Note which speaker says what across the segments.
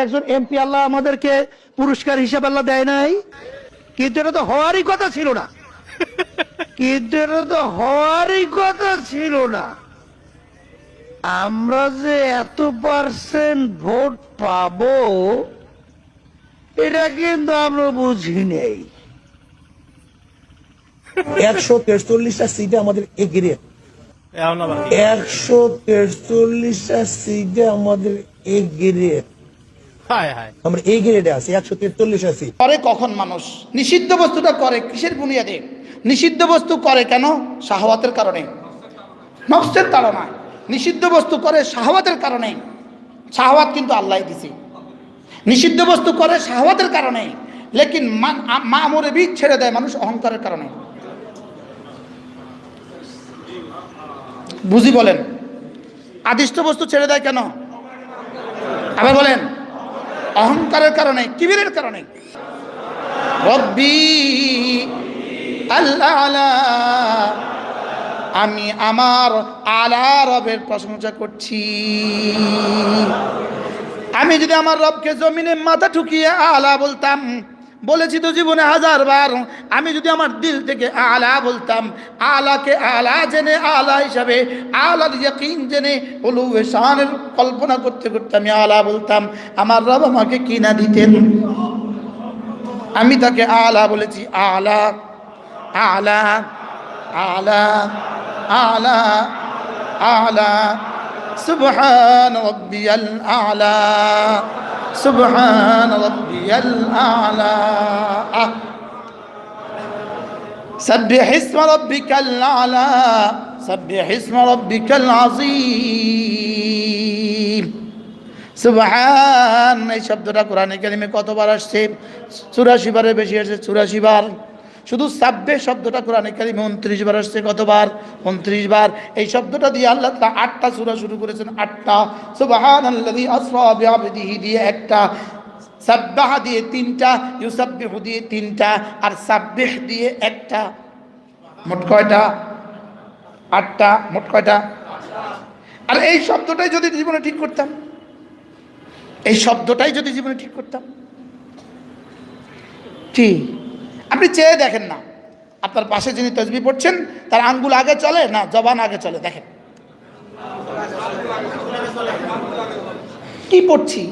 Speaker 1: একজন এমপি আল্লাহ আমাদেরকে পুরস্কার হিসেবে আল্লাহ দেয় নাই, কিন্তু এটা তো হওয়ারই কথা ছিল না। আমরা যে এত % ভোট পাবো এটা কিন্তু আমরা বুঝি নেই।
Speaker 2: 143টা সিটে আমাদের এ গ্রেড, 143টা সিটে আমাদের এ গ্রেড, আমরা এই গ্রেডে আছি। 143টা সিট
Speaker 3: করে কখন মানুষ নিষিদ্ধ বস্তুটা করে কিসের বুনিয়াদে? নিষিদ্ধ বস্তু করে কেন? শাহওয়াতের কারণে, নফসের তাড়না। নিষিদ্ধ বস্তু করে শাহওয়াতের কারণে। শাহওয়াত কিন্তু আল্লাহ দিছে। নিষিদ্ধ বস্তু করে শাহওয়াতের কারণে, লেকিন মামুরে বীজ ছেড়ে দেয় মানুষ অহংকারের কারণে। বুঝি বলেন? আদিষ্ট বস্তু ছেড়ে দেয় কেন? আবার বলেন। অহংকারের কারণে, কিবিরের কারণে। রব্বি আল্লাহ, আমি আমার আলা রবের প্রশংসা করছি। আমি যদি আমার রবকে জমিনে মাথা ঠুকিয়ে আলা বলতাম, বলেছি তো জীবনে 1000 বার, আমি যদি আমার দিল থেকে আলা বলতাম, আলাকে আলা জেনে, আলা হিসাবে আলার ইয়াকিন জেনে, উলুয়ে শানের কল্পনা করতে করতে আমি আলা বলতাম, আমার রব আমাকে কি না দিতেন। আমি তাকে আলা বলেছি। আলা আলা আলা আলা আলা সুবহান রাব্বিয়াল আলা, সুবহান রাব্বিয়াল আলা। সাব্বিহ ইসমা রাব্বিকাল আলা, সাব্বিহ ইসমা রাব্বিকাল আযীম। সুবহান, এই শব্দটা কোরআনে কারিমে কতবার আসছে? 84 বারের বেশি আসছে, 84 বার। শুধু সাব্বিহ শব্দটা কোরআনে কারিমে 29 বার আসছে। কতবার? 29 বার। এই শব্দটা দিয়ে আল্লাহ তাআলা 8টা সূরা শুরু করেছেন, 8টা। সুবহানাল্লাযী আসরা বিআবদিহি দিয়ে একটা, সাব্বাহ দিয়ে 3টা, ইউসাব্বিহু দিয়ে 3টা, আর সাব্বিহ দিয়ে একটা। মোট কয়টা? 8টা। মোট কয়টা? আর এই শব্দটাই যদি জীবনে ঠিক করতাম, এই শব্দটাই যদি জীবনে ঠিক করতাম, ঠিক আপনি চেয়ে দেখেন না, আপনার পাশে যিনি তাসবিহ পড়ছেন তার আঙ্গুল আগে চলে না জবান আগে চলে? দেখেন কি পড়ছি।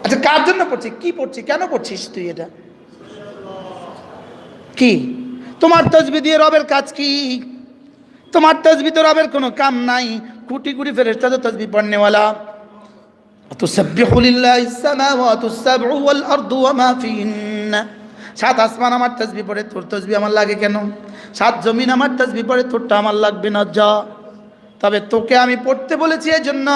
Speaker 3: আচ্ছা, কার জন্য পড়ছি? কি পড়ছি? কেন পড়ছিস তুই এটা? কি তোমার তাসবিহ দিয়ে রবের কাজ কি? তোমার তাসবিহ তো রবের কোনো কাম নাই। কোটি কোটি ফেরেশতা তো তাসবিহ পড়নেওয়ালা। তুসাব্বিহু লিল্লাহিস সামাওয়াতুস সাবউ ওয়াল আরদু ওয়া মা ফিহিন্না। 7 আসমান আমার তাসবিহ পড়ে, তোর তাসবিহ আমার লাগে কেন? 7 জমিন আমার তাসবিহ পড়ে, তোরটা আমার লাগবে না। যা, তবে তোকে আমি পড়তে বলেছি এই জন্য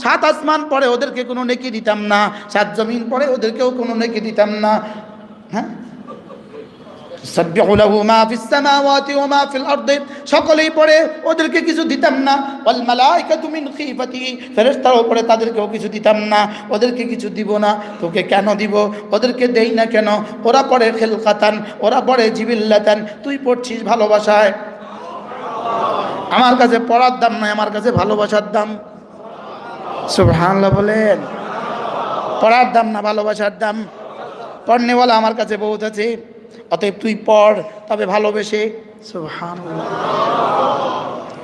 Speaker 3: 7 আসমান পড়ে ওদেরকে কোনো নেকি দিতাম না, 7 জমিন পড়ে ওদেরকেও কোনো নেকি দিতাম না। হ্যাঁ, সাব্বিহু লাহু মা ফিস সামাওয়াতি ওয়া মা ফিল আরদি, সকলেই পড়ে ওদেরকে কিছু দিতাম না। ওয়াল মালাইকাতু মিন খিফাতিহি, ফেরেশতারাও পড়ে তাদেরকেও কিছু দিতাম না, ওদেরকে কিছু দিব না। তোকে কেন দিব? ওদেরকে দেই না কেন? ওরা পড়ে খিলকাতান, ওরা পড়ে জিবিল্লাতান, তুই পড়ছিস ভালোবাসায়। আমার কাছে পড়ার দাম নয়, আমার কাছে ভালোবাসার দাম। সুবহানাল্লাহ বলেন। পড়ার দাম না, ভালোবাসার দাম। পড়নেওয়ালা আমার কাছে বহুত আছে, অতএব তুই পড়, তবে ভালোবেসে। সুবহানাল্লাহ।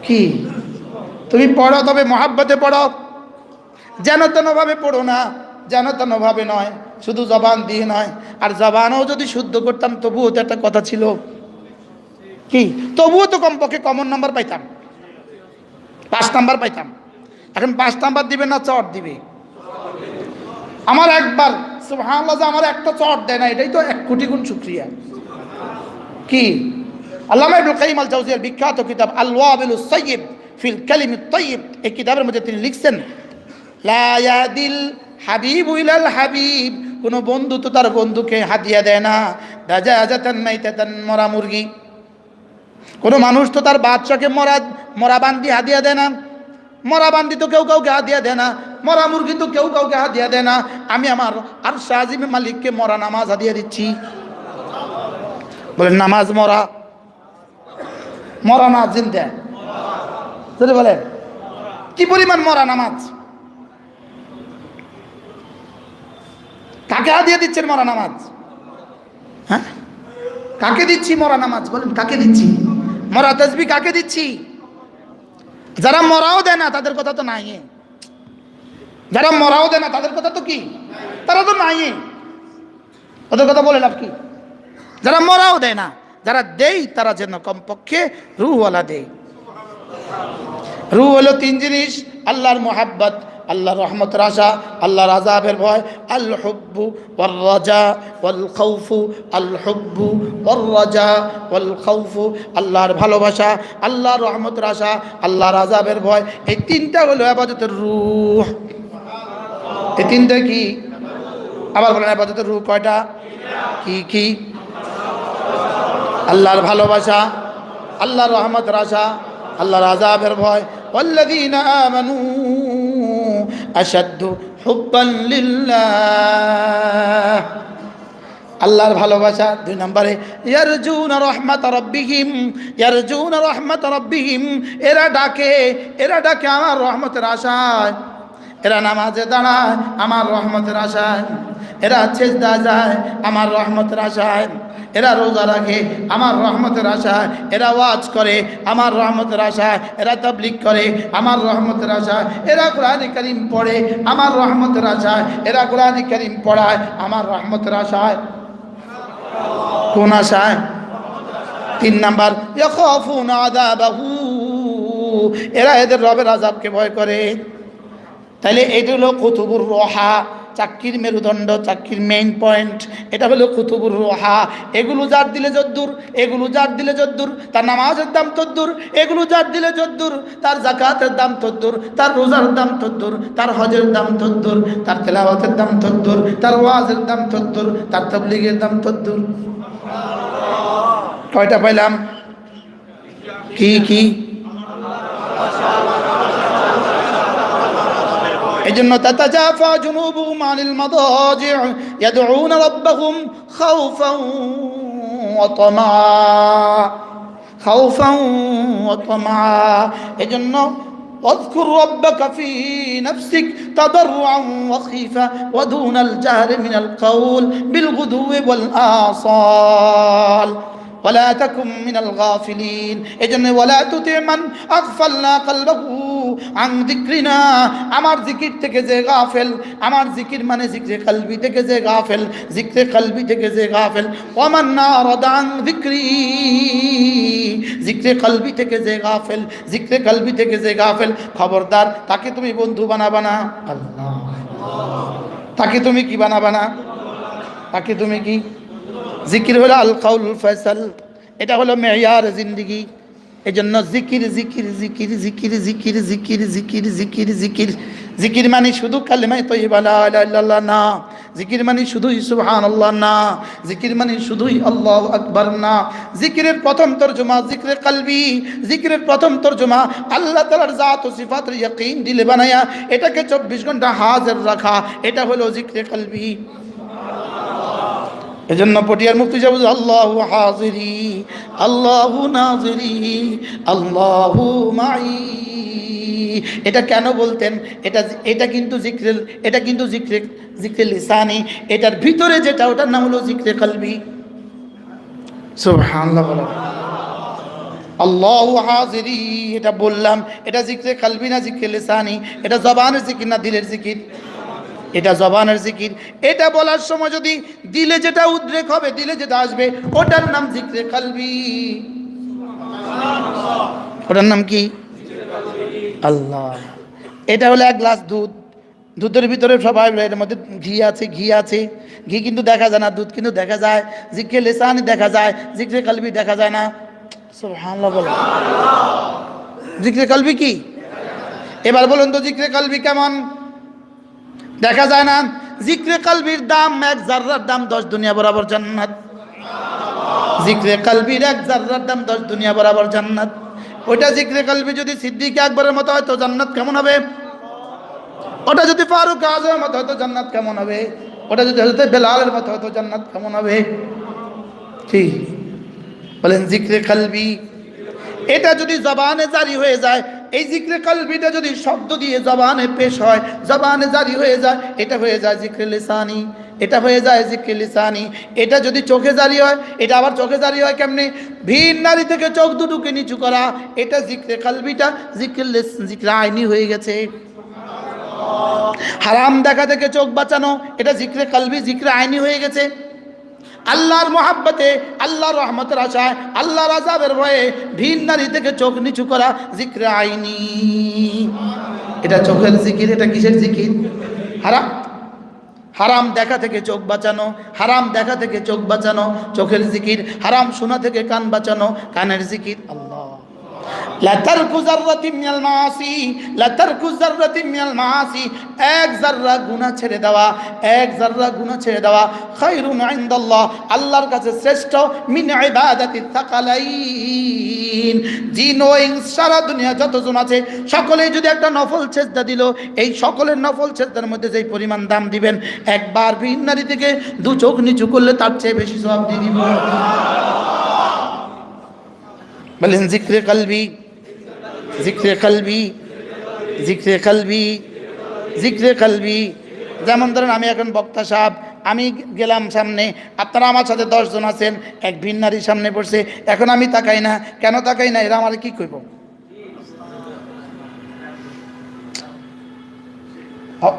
Speaker 3: কি তুমি পড়ো, তবে মহাব্বতে পড়ো, যেন তেন ভাবে পড়ো না, যেন তেন ভাবে নয়, শুধু জবান দিয়ে নয়। আর জবানও যদি শুদ্ধ করতাম তবুও তো একটা কথা ছিল, কি তবুও তো কমপক্ষে কমন নাম্বার পাইতাম, 5 নাম্বার পাইতাম। এখন 5 নাম্বার দিবে না চট দিবে? আমার একবার সুবহানাল্লাহ যে আমার একটা চট দেয় না, এটাই তো 1 কোটি গুণ শুকরিয়া। কি আল্লামা ইবনুল কাইয়িম আল জাওজিয়ার বিখ্যাত কিতাব আল ওয়াবিলুস সাইয়্যিব ফিল কালিমিত তাইয়্যিব, এই কিতাবের মধ্যে তিনি লিখছেন, লা ইয়াদিল হাবিবু ইলাল হাবিব, কোন বন্ধু তো তার বন্ধুকে হাদিয়া দেয় না। দাজাজাতান মাইতাতান, মরা মুরগি। কোন মানুষ তো তার বাচ্চাকে মরা বান্দি হাদিয়া দেয় না। মরা বান্দি তো কেউ কাউকে হাদিয়া দেয় না, মরা মুরগি তো কেউ কাউকে হাদিয়া দেয় না। আমি আমার আরশ আজিমের মালিককে মরা নামাজ হাদিয়া দিচ্ছি। বলেন নামাজ মরা, মরা না জিন্দা? যদি বলেন কি পরিমাণ মরা নামাজ। কাকে হাদিয়া দিচ্ছেন মরা নামাজ? হ্যাঁ, কাকে দিচ্ছি মরা নামাজ? বলেন কাকে দিচ্ছি? মরা তাসবিহ কাকে দিচ্ছি? যারা মরাও দেয় না তাদের কথা তো নাই। যারা মরাও দেয় না তাদের কথা তো কি? তারা তো নাই, ওদের কথা বলে লাভ কি? যারা মরাও দেয় না, যারা দেই তারা যেন কমপক্ষে রুহওয়ালা দেয়। রুহ হলো তিন জিনিস: আল্লাহর মোহাব্বত, আল্লাহর রহমতের আশা, আল্লাহর আযাবের ভয়। আল হুব্বু ওয়ার রাজা ওয়াল খাউফু, আল হুব্বু ওয়ার রাজা ওয়াল খাউফু, আল্লাহর ভালোবাসা, আল্লাহর রহমতের আশা, আল্লাহর আযাবের ভয়। এই তিনটা হলো ইবাদতের রূহ। এই তিনটা কি? আবার বলেন, ইবাদতের রূহ কয়টা? কি কি? আল্লাহর ভালোবাসা, আল্লাহর রহমতের আশা, আল্লাহর আযাবের ভয়। ওয়াল্লাযীনা আমানু আশাদ্দু হুব্বান লিল্লাহ, আল্লাহর ভালোবাসা। 2 নম্বরে ইয়ারজুনা রাহমাত রাব্বিহিম, ইয়ারজুনা রাহমাত রাব্বিহিম, এরা ডাকে আমার রহমতের আশায়। এরা নামাজে দাঁড়ায় আমার রহমতের আশায়, এরা সেজদা যায় আমার রহমতের আশায়, এরা রোজা রাখে আমার রহমতের আশায়, এরা ওয়াজ করে আমার রহমতের আশায়, এরা তাবলীগ করে আমার রহমতের আশায়, এরা কোরআন কারীম পড়ে আমার রহমতের আশায়, এরা কোরআন কারীম পড়ায় আমার রহমতের আশায়। কোন আশায়? 3 নাম্বার, ইয়াখাফুনা আযাবাহু, এরা এদের রবের আযাবকে ভয় করে। তাহলে এটা হলো কুতুবুর রোহা, চাক্কির মেরুদণ্ড, চাক্কির মেইন পয়েন্ট। এটা হলো কুতুবুর রোহা। এগুলো যার দিলে যদ্দূর, এগুলো যার দিলে যদ্দূর, তার নামাজের দাম তদ্দূর। এগুলো যার দিলে যদ্দূর, তার যাকাতের দাম তদ্দূর, তার রোজার দাম তদ্দূর, তার হজের দাম তদ্দূর, তার তেলাওয়াতের দাম তদ্দূর, তার ওয়াজের দাম তদ্দূর, তার তাবলীগের দাম তদ্দূর। কয়টা পাইলাম? কি কি? এজন্য তাতাজাফা জুনুবুহুম আনিল মাদাজি' ইয়াদউনা রাব্বাহুম খাউফান ওয়া তামা, খাউফান ওয়া তামা। এজন্য واذكر ربك في نفسك تضرعا وخيفا ودون الجهر من القول بالغدو والآصال ولا تكن من الغافلين। এজন্য ولا تطع من أغفلنا قلبه عن ذكرنا, আমার জিকির থেকে যে গাফেল, আমার জিকির মানে জিকরে কলবি থেকে যে গাফেল, জিকরে কলবি থেকে যে গাফেল। ওয়ামান নারাদা আন যিকরি, জিকরে কলবি থেকে যে গাফেল, জিকরে কলবি থেকে যে গাফেল, খবরদার তাকে তুমি বন্ধু বানাবা না। আল্লাহ, তাকে তুমি কি বানাবা না? তাকে তুমি কি? জিকির হলো আল কাউল ফয়সাল, এটা হলো মেয়ার জিন্দেগি। এজন্য জিকির জিকির জিকির জিকির জিকির জিকির জিকির জিকির জিকির। জিকির মানে শুধু কালেমা তয়্যিবা লা ইলাহা ইল্লাল্লাহ না, জিকির মানে শুধুই সুবহানাল্লাহ না, জিকির মানে শুধুই আল্লাহু আকবার না। জিকিরের প্রথম তরজমা জিকরে কলবি, জিকিরের প্রথম তরজমা আল্লাহ তাআলার জাত ও সিফাতের ইয়াকিন দিলে বানায়া এটাকে 24 ঘন্টা হাজির রাখা, এটা হলো জিকরে কলবি। এজন্য পটিয়ার মুফতি সাহেব আল্লাহু হাজিরি আল্লাহু নাজিরি আল্লাহু মাই, এটা কেন বলতেন? এটা কিন্তু জিকরে, এটা কিন্তু জিকরে লিসানি, এটার ভিতরে যেটা ওটার নাম হলো জিকরে কলবি। সুবহানাল্লাহ বলেন। আল্লাহু হাজিরি এটা বললাম, এটা জিকরে কলবি না জিকরে লিসানি? এটা জবানের জিকির না দিলের জিকির? এটা জবানের জিকির। এটা বলার সময় যদি দিলে যেটা উদ্রেক হবে, দিলে যেটা আসবে, ওটার নাম জিকরে কলবি। ওটার নাম কি? আল্লাহ। এটা হলো 1 গ্লাস দুধ, দুধের ভিতরে সবাই এর মধ্যে ঘি আছে, ঘি আছে, ঘি কিন্তু দেখা যায় না, দুধ কিন্তু দেখা যায়। জিকরে লিসানি দেখা যায়, জিকরে কলবি দেখা যায় না। সুবহানাল্লাহ বলেন। জিকরে কলবি কি? এবার বলুন তো জিকরে কলবি কেমন? দেখা যায় না। জিকরে কলবির দাম 1 জাররার দাম 10 দুনিয়া বরাবর জান্নাত। জিকরে কলবির 1 জাররার দাম 10 দুনিয়া বরাবর জান্নাত। ওইটা জিকরে কলবি যদি সিদ্দিক আকবরের মতো হয় তো জান্নাত কেমন হবে? ওটা যদি ফারুক আজমের মতো হয় তো জান্নাত কেমন হবে? ওটা যদি হযরত বেলালের মতো হয় তো জান্নাত কেমন হবে? ঠিক বলেন। জিকরে কলবি এটা যদি জবানে জারি হয়ে যায়, এই জিক্রে কলবিটা যদি শব্দ দিয়ে জবানে পেশ হয়, জবানে জারি হয়ে যায়, এটা হয়ে যায় জিক্রে লিসানি, এটা হয়ে যায় জিক্রে লিসানি। এটা যদি চোখে জারি হয়, এটা আবার চোখে জারি হয় কেমনে? ভিন নারী থেকে চোখ দুটোকে নিচু করা, এটা জিক্রে কলবিটা জিক্রে আইনি হয়ে গেছে। হারাম দেখা থেকে চোখ বাঁচানো, এটা জিক্রে কলবি জিক্রে আইনি হয়ে গেছে। আল্লাহর মহাব্বতে, আল্লাহর রহমতের আশায়, আল্লাহর আযাবের ভয়ে ভিন নারী থেকে চোখ নিচু করা জিক্রে আইনি। এটা চোখের জিকির। এটা কিসের জিকির? হারাম। হারাম দেখা থেকে চোখ বাঁচানো, হারাম দেখা থেকে চোখ বাঁচানো চোখের জিকির। হারাম শোনা থেকে কান বাঁচানো কানের জিকির। আল্লাহ লা তারকু যাররাতিন মিনাল মাআসি, লা তারকু যাররাতিন মিনাল মাআসি, এক যাররা গুনাহ ছেড়ে দেওয়া, এক যাররা গুনাহ ছেড়ে দেওয়া খায়রুন ইনদাল্লাহ, আল্লাহর কাছে শ্রেষ্ঠ মিন ইবাদাতিত তাকালাইন। জিন ও ইনস সারা দুনিয়া যতজন আছে সকলেই যদি একটা নফল সেজদা দিল, এই সকলের নফল সেজদার মধ্যে যেই পরিমাণ দাম দিবেন, একবার ভিন নারী থেকে দু চোখ নিচু করলে তার চেয়ে বেশি সওয়াব দিয়ে দিব। বলেন জিক্রে কলবি, জিক্রে কলবি, জিক্রে কলবি, জিক্রে কলবি। যেমন ধরেন আমি এখন বক্তা সাহেব, আমি গেলাম সামনে, আপনারা আমার সাথে 10 জন আছেন, এক ভিন নারীর সামনে পড়ছে, এখন আমি তাকাই না, কেন তাকাই না? এরা আমার কি কইব?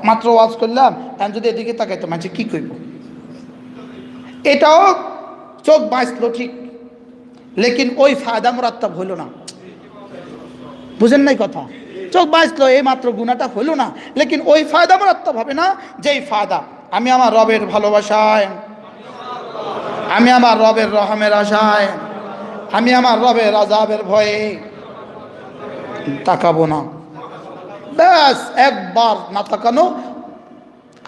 Speaker 3: মাত্র ওয়াজ করলাম, এখন যদি এদিকে তাকাইতো মানুষ কি কইব? এটাও চোখ বাঁচলো ঠিক, লেকিন ওই ফায়দা মুরাত্তাব হইল না। বুঝেন নাই কথা? চোখ বাঁচলো, এই মাত্র গুনাহটা হইল না, লেকিন ওই ফায়দা মুরাত্তাব হবে না যেই ফায়দা আমি আমার রবের ভালোবাসায়, আমি আমার রবের রহমের আশায়, আমি আমার রবের আযাবের ভয়ে তাকাবো না। ব্যাস একবার না তাকানো।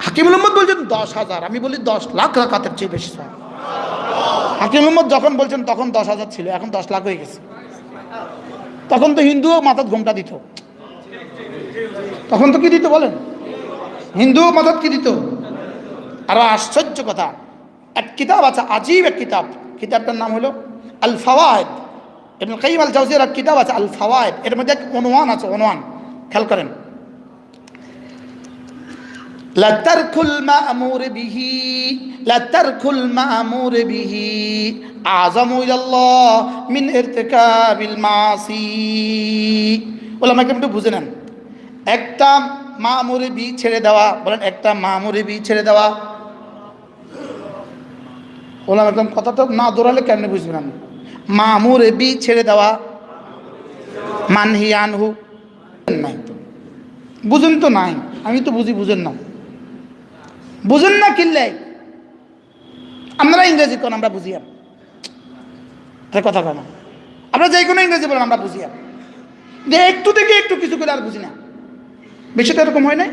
Speaker 3: হাকিমুল উম্মত বলছেন 10,000, আমি বলি 10 লাখ রাকাতের চেয়ে বেশি। হাকিম উম্মত যখন বলছেন তখন 10,000 ছিল, এখন 10 লাখ হয়ে গেছে। তখন তো হিন্দুও মাথাত ঘোমটা দিত, তখন তো কি দিত বলেন? হিন্দুও মাথাত কি দিত? আর আশ্চর্য কথা, এক কিতাব আছে, আজীব এক কিতাব, কিতাবটার নাম হলো আল ফাওয়ায়েদ। ইবনুল কাইয়িম আল জাওজির এক কিতাব আছে আল ফাওয়ায়েদ, এর মধ্যে এক উনওয়ান আছে, উনওয়ান খেয়াল করেন, লা তারকুল মা'মুর বিহি, লা তারকুল মা'মুর বিহি আযামু ইলাল্লাহ মিন ইরতিকাবিল মাসি। ওলামা কেরাম একটু বুঝে নেন, একটা মা'মুরে বি ছেড়ে দেওয়া, বলেন একটা মা'মুরে বি ছেড়ে দেওয়া। ওলামা কেরাম কথাটা না দৌড়ালে কেমনে বুঝবেন? আমি মা'মুরে বি ছেড়ে দেওয়া, মানহি আনহু নাই তো, বুঝেন তো নাই, আমি তো বুঝি, বুঝেন না, বুঝেন না কিনলে আপনারা ইংরেজি কোন আমরা বুঝি, কথা কেন? আমরা যে কোনো ইংরেজি বলেন আমরা বুঝি, যে একটু থেকে একটু কিছু করে আর বুঝি না। বিষয়টা এরকম হয় না?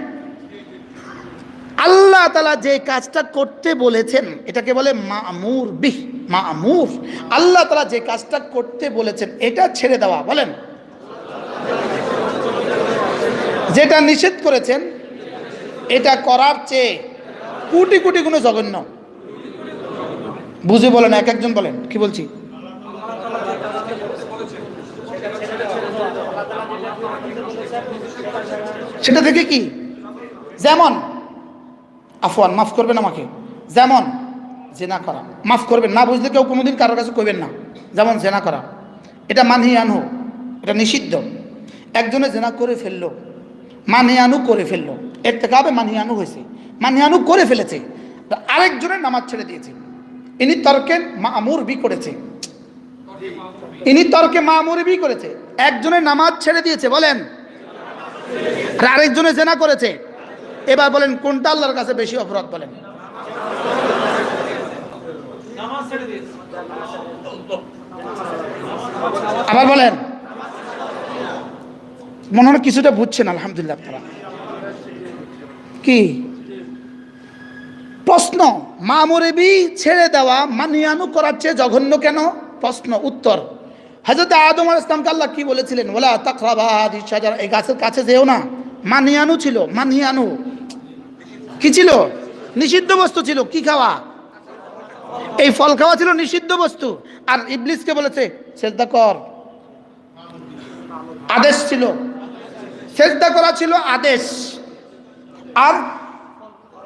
Speaker 3: আল্লাহ তাআলা যে কাজটা করতে বলেছেন এটাকে বলে মা'মুর বিহ, মা'মুর। আল্লাহ তাআলা যে কাজটা করতে বলেছেন এটা ছেড়ে দেওয়া, বলেন। যেটা নিষেধ করেছেন এটা করার চেয়ে কোটি কোটি গুণে জঘন্য। বুঝে বলেন, এক একজন বলেন, কি বলছি? সেটা থেকে কি? যেমন, আফওয়ান মাফ করবেন আমাকে, যেমন জেনা করা, মাফ করবেন, না বুঝলে কেউ কোনোদিন কারোর কাছে কইবেন না। যেমন জেনা করা, এটা মানহি আনহু, এটা নিষিদ্ধ। একজনে জেনা করে ফেললো, মানহি আনহু করে ফেললো, এর থেকে হবে মানহি আনহু হয়েছে, মানহি আনহু করে ফেলেছে। আরেকজনের নামাজ ছেড়ে দিয়েছে, ইনি তর্কে মা'মুর বি করেছে, ইনি তর্কে মা'মুর বি করেছে। একজনের নামাজ ছেড়ে দিয়েছে বলেন, আর আরেকজনে জেনা করেছে। এবার বলেন কোনটা আল্লাহর কাছে বেশি অপরাধ? বলেন। আবার বলেন। মনে হয় কিছুটা বুঝছেন, আলহামদুলিল্লাহ। তারা কি প্রশ্ন? মা'মুরে বি ছেড়ে দেওয়া মানিয়ানু করার চেয়ে জঘন্য কেন? প্রশ্ন উত্তর, হযরত আদম আলাইহিস সালামকে আল্লাহ কি বলেছিলেন? ওয়ালা তাকরাবা হাযিহিশ শাজারা, এই গাছের কাছে যেও না। মানিয়ানু ছিল, মানিয়ানু কি ছিল? নিষিদ্ধ বস্তু ছিল। কি খাওয়া? এই ফল খাওয়া ছিল নিষিদ্ধ বস্তু। আর ইবলিসকে বলেছে সেজদা কর, আদেশ ছিল। সেজদা করা ছিল আদেশ, আর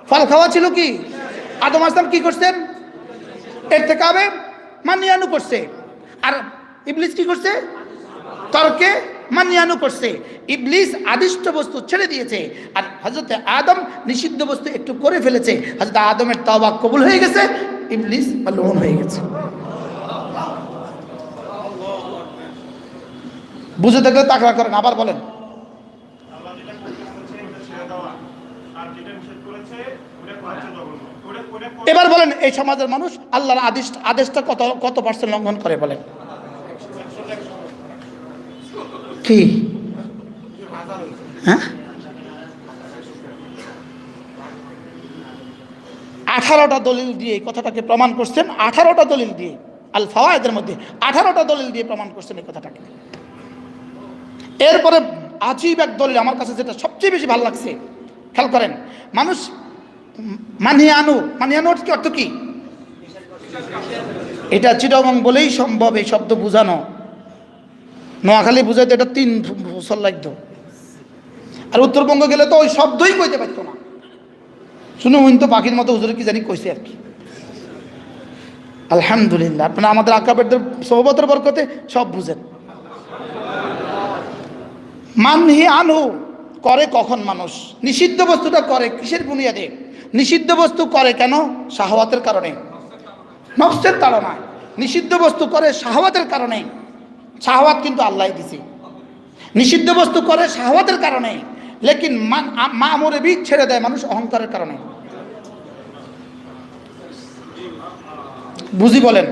Speaker 3: ফল খাওয়া ছিল কি? আদম আসলাম কি করছেন? ইরতিকাবে মানিয়ানু করছে। আর ইবলিস কি করছে? তর্কে মানিয়ানু করছে। ইবলিস আদিষ্ট বস্তু ছেড়ে দিয়েছে, আর হযরত আদম নিষিদ্ধ বস্তু একটু করে ফেলেছে। হযরত আদমের তওবা কবুল হয়ে গেছে, ইবলিস মালউন হয়ে গেছে। বুঝে থাকলে তাকরা করেন, আবার বলেন। এবার বলেন, এই সমাজের মানুষ আল্লাহর আদেশটা কত পার্সেন্ট লঙ্ঘন করে বলেন? কি? হ্যাঁ, 18টা দলিল দিয়ে এই কথাটাকে প্রমাণ করছেন। 18টা দলিল দিয়ে, আল ফাওয়ায়েদের মধ্যে 18টা দলিল দিয়ে প্রমাণ করছেন এই কথাটাকে। এরপরে আজীব এক দলিল আমার কাছে যেটা সবচেয়ে বেশি ভালো লাগছে, খেয়াল করেন। মানুষ মানিয়ানু কি অর্থ কি? এটা চিটাগং বলেই সম্ভব এই শব্দ বুঝানো। নোয়াখালী বুঝাইতে এটা 3 বছর লাগতো, আর উত্তরবঙ্গ গেলে তো ওই শব্দই কইতে পারতো না। শুনে হইন তো পাখির মতো হুজুরে কি জানি কইছে আর কি। আলহামদুলিল্লাহ, আপনারা আমাদের আকাবেরদের সোহবতের বরকতে সব বুঝেন। মানহি আনহু করে কখন মানুষ? নিষিদ্ধ বস্তুটা করে কিসের বুনিয়াদে? নিষিদ্ধ বস্তু করে কেন? শাহওয়াতের কারণে, নফসের তাড়নায়। নিষিদ্ধ বস্তু করে শাহওয়াতের কারণে। শাহওয়াত কিন্তু আল্লাহ দিছে। নিষিদ্ধ বস্তু করে শাহওয়াতের কারণে, লেকিন মা'মুরে বি ছেড়ে দেয় মানুষ অহংকারের কারণে। বুঝি বলেন?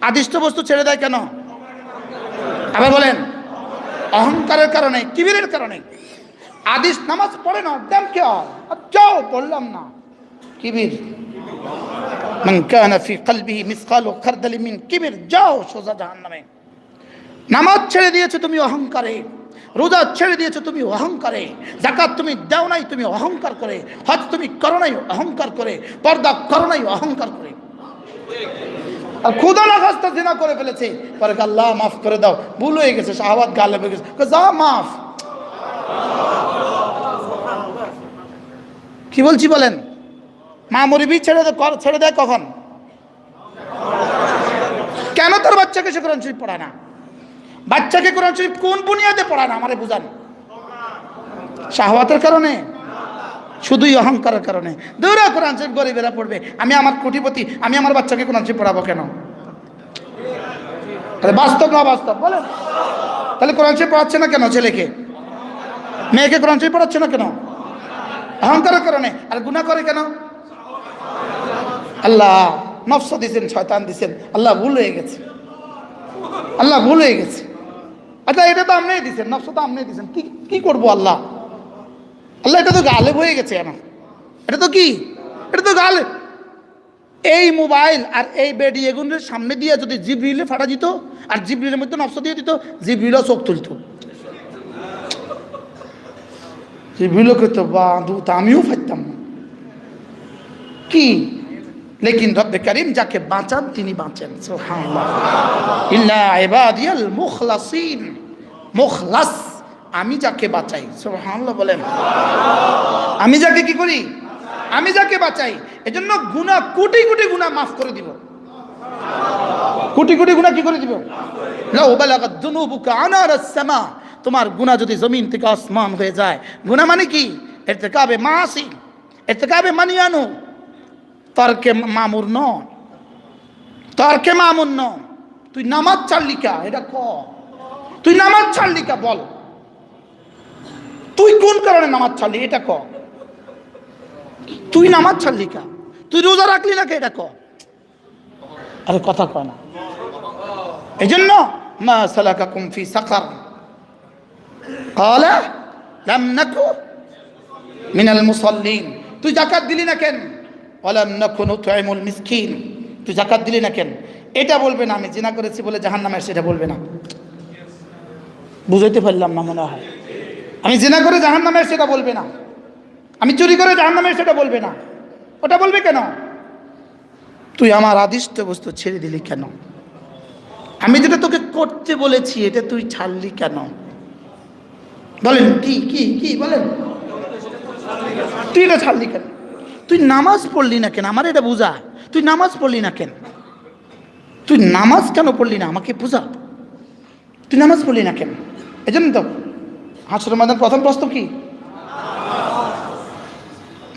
Speaker 3: আদিষ্ট বস্তু ছেড়ে দেয় কেন? আবার বলেন। অহংকারের কারণে, কিবিরের কারণে। আদিশ নামাজ পড়ে না, দাম কে যাও বললাম না, কিবির। মান কানা ফি কলবিহি মিসকালু খারদালি মিন কিবির, যাও সোজা জাহান্নামে। নামাজ ছেড়ে দিয়েছো তুমি অহংকারে, রোজা ছেড়ে দিয়েছো তুমি অহংকারে, যাকাত তুমি দাও নাই তুমি অহংকার করে, হজ তুমি করো নাই অহংকার করে, পর্দা করো নাই অহংকার করে। আর খুদা না খাস্তা জিনা করে ফেলেছে, পরে আল্লাহ মাফ করে দাও, ভুল হয়ে গেছে, শাহওয়াত গালে হয়ে গেছে, যা মাফ। কি বলছি বলেন? মা মুরিবি ছেড়ে দেয় কখন? কেন তার বাচ্চাকে সে কোরআন শরীফ পড়ায় না? বাচ্চাকে কোরআন শরীফ কোন বুনিয়াদে পড়ায় না আমারে বুঝান। শাহওয়াতের কারণে? শুধুই অহংকারের কারণে। দৌড়া কোরআন শরীফ গরিবেরা পড়বে, আমি আমার কোটিপতি, আমি আমার বাচ্চাকে কোরআন শরীফ পড়াবো কেন? বাস্তব না বাস্তব বলেন? তাহলে কোরআন শরীফ পড়াচ্ছে না কেন ছেলেকে? মেয়েকে কোরআন শরীফ পড়াচ্ছে না কেন? অহংকারের কারণে। আর গুনাহ করে কেন? আল্লাহ নফস দিয়েছেন, শয়তান দিয়েছেন, আল্লাহ ভুল হয়ে গেছে, আল্লাহ ভুল হয়ে গেছে। আচ্ছা, এটা তো আপনিই দিয়েছেন, নফস তো আপনিই দিয়েছেন, কি করবো আল্লাহ? আল্লাহ এটা তো গালেব হয়ে গেছে আমার, এটা তো কি, এটা তো গালেব। এই মোবাইল আর এই বেডি এগুলোর সামনে দিয়ে যদি জিবরিলে ফাটা দিত, আর জিবরিলের মধ্যে নফস দিয়ে দিত, জিবরিলও চোখ তুলত, জিবরিলও কইতো বাঁধু, তা আমিও ফাইতাম না। কি? লেকিন রব্বে কারীম যাকে বাঁচান তিনি বাঁচেন। সুবহানাল্লাহ। ইল্লা ইবাদিয়াল মুখলাসিন, মুখলাস আমি যাকে বাঁচাই। সুবহানাল্লাহ বলেন। আমি যাকে কি করি? আমি যাকে বাঁচাই। এজন্য গুনাহ কোটি কোটি গুনাহ মাফ করে দিব, কোটি কোটি গুনাহ কি করে দিব? লাউ বালাগাত যুনুবুকা আনারাস সামা, তোমার গুনাহ যদি জমিন থেকে আসমান হয়ে যায়। গুনাহ মানে কি? ইরতিকাবে মাসি, ইরতিকাবে মানিয়ানু, তর্কে মামুর ন, তর্কে মামুর ন। তুই নামাজ ছাড়লি কা? এটা ক, তুই নামাজ ছাড়লি কা বল, তুই কোন কারণে নামাজ ছাড়লি এটা ক, তুই নামাজ ছাড়লি কা, তুই রোজা রাখলি না কে এটা ক। আরে কথা কয় না। এই জন্য মা সালাকাকুম ফি সাকার ক্বালা লাম নাকু মিনাল মুসাল্লিন। তুই যাকাত দিলি না কেন? ওয়ালাম নাকু নুতঈমুল মিসকিন। তুই যাকাত দিলি না কেন? এটা বলবে না আমি জিনা করেছি বলে জাহান্নামে, সেটা বলবে না। বুঝাইতে পারলাম না মনে হয়। আমি জিনা করে জাহান্নামে, সেটা বলবে না। আমি চুরি করে জাহান্নামে, সেটা বলবে না। ওটা বলবে কেন? তুই আমার আদিষ্ট বস্তু ছেড়ে দিলি কেন? আমি যেটা তোকে করতে বলেছি এটা তুই ছাড়লি কেন? বলেন কি কি কি বলেন? তুই এটা ছাড়লি কেন? তুই নামাজ পড়লি না কেন? আমার এটা বুঝা। তুই নামাজ পড়লি না কেন? তুই নামাজ কেন পড়লি না আমাকে বুঝা। তুই নামাজ পড়লি না কেন? এই জন্য তো হাসরের ময়দান প্রথম প্রশ্ন কি?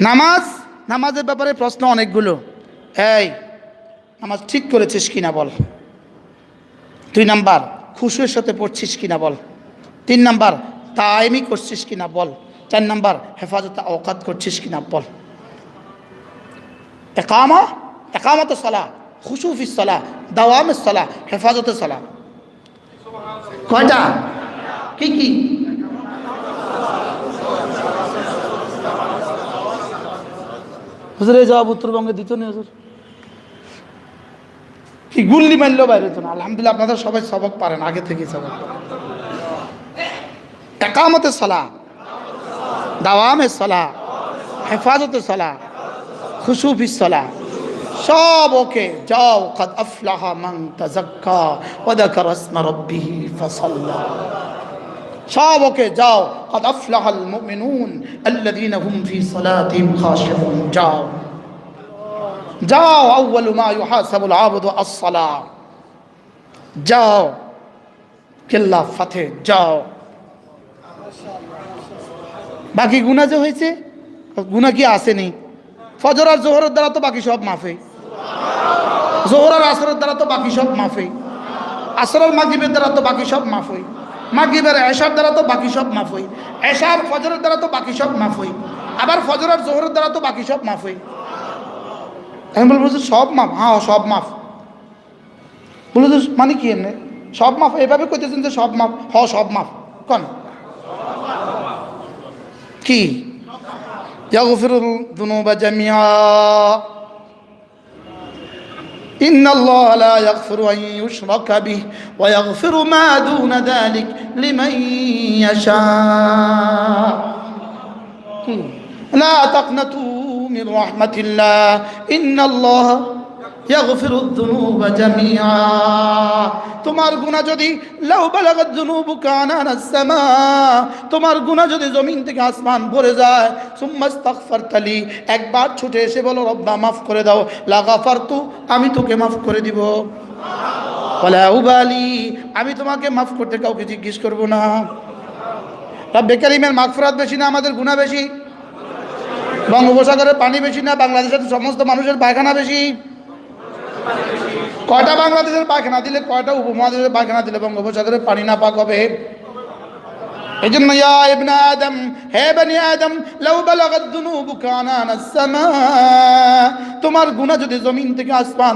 Speaker 3: নামাজ। নামাজের ব্যাপারে প্রশ্ন অনেকগুলো। এই নামাজ ঠিক করেছিস কিনা বল। 2 নাম্বার, খুশুয়ের সাথে পড়ছিস কিনা বল। 3 নাম্বার, তাইমি করছিস কিনা বল। 4 নাম্বার, হেফাজতে আওকাত করছিস কিনা বল। একামত সালাহ, খুশু ফিস সালাহ, দাওয়ামের সালাহ, হেফাজতে সালাহ। কয়টা? কি কি? হুজুর এই জবাব উত্তরবঙ্গে দিত না হুজুর। কি গুল্লি মারলেও বাইরে তো না। আলহামদুলিল্লাহ আপনাদের সবাই সবক পারেন, আগে থেকে সবক। একামতে সালাহ, দাওয়ামের সালাহ, হেফাজতে সালাহ, খুশু ফিস সালাহ, সব ওকে। যাও, কাদ আফলাহা মান তাযাক্কা ওয়া যাকারা ইসমা রাব্বিহি ফাসাল্লা। সব ওকে। যাও, কাদ আফলাহাল মুমিনুন আল্লাযীনা হুম ফি সালাতিহিম খাশিউন। যাও যাও, আউয়ালু মা ইউহাসাবুল আবদু আস-সালাহ। যাও, কেল্লা ফাতে যাও। বাকি গুনাহ যে হয়েছে, গুনাহ কি আসেনি? ফজর আর জোহরের দ্বারা তো বাকি সব মাফে। জোহর আর আসরের দ্বারা তো বাকি সব মাফে। আসর আর মাগরিবের দ্বারা তো বাকি সব মাফ হয়। মাগরিবের এশার দ্বারা তো বাকি সব মাফ হয়। এশার ফজরের দ্বারা তো বাকি সব মাফ হয়। আবার ফজর আর জোহরের দ্বারা তো বাকি সব মাফ হয়। আমি বলবো যে সব মাফ। হ্যাঁ সব মাফ। বলে তো মানে কি এমনি সব মাফ? এভাবে কইতেছেন যে সব মাফ। হ সব মাফ কন কি? ইয়াগফিরুল যুনুবা জামিআ। إن الله لا يغفر أن يشرك به ويغفر ما دون ذلك لمن يشاء. لا تقنطوا من رحمة الله إن الله يغفر الذنوب جميعا. তোমার গুনাহ যদি লাউ বালাগাত যুনুবুকা আনানাস সামা, তোমার গুনাহ যদি জমিন থেকে আসমান ভরে যায়, সুম্মা ইস্তাগফারতালি, একবার ছুটে এসে বলো রব্বা মাফ করে দাও, লাগাফারতু, আমি তোকে মাফ করে দিব। ওয়ালা উবালি, আমি তোমাকে মাফ করতে কাউকে জিজ্ঞেস করব না। রব্বে কারীমের মাগফিরাত বেশি না আমাদের গুনাহ বেশি? বঙ্গোপসাগরের পানি বেশি না বাংলাদেশের সমস্ত মানুষের পায়খানা বেশি? কয়টা বাংলাদেশের পায়খানা দিলে, কয়টা উপমহাদেশের পায়খানা দিলে বঙ্গোপসাগরের পানি না পাক হবে? এই জন্য ইয়া ইবনে আদম, হে বনি আদম, লাউ বালাগাত যুনুবুকা আনানাস সামা, তোমার গুনাহ যদি জমিন থেকে আসমান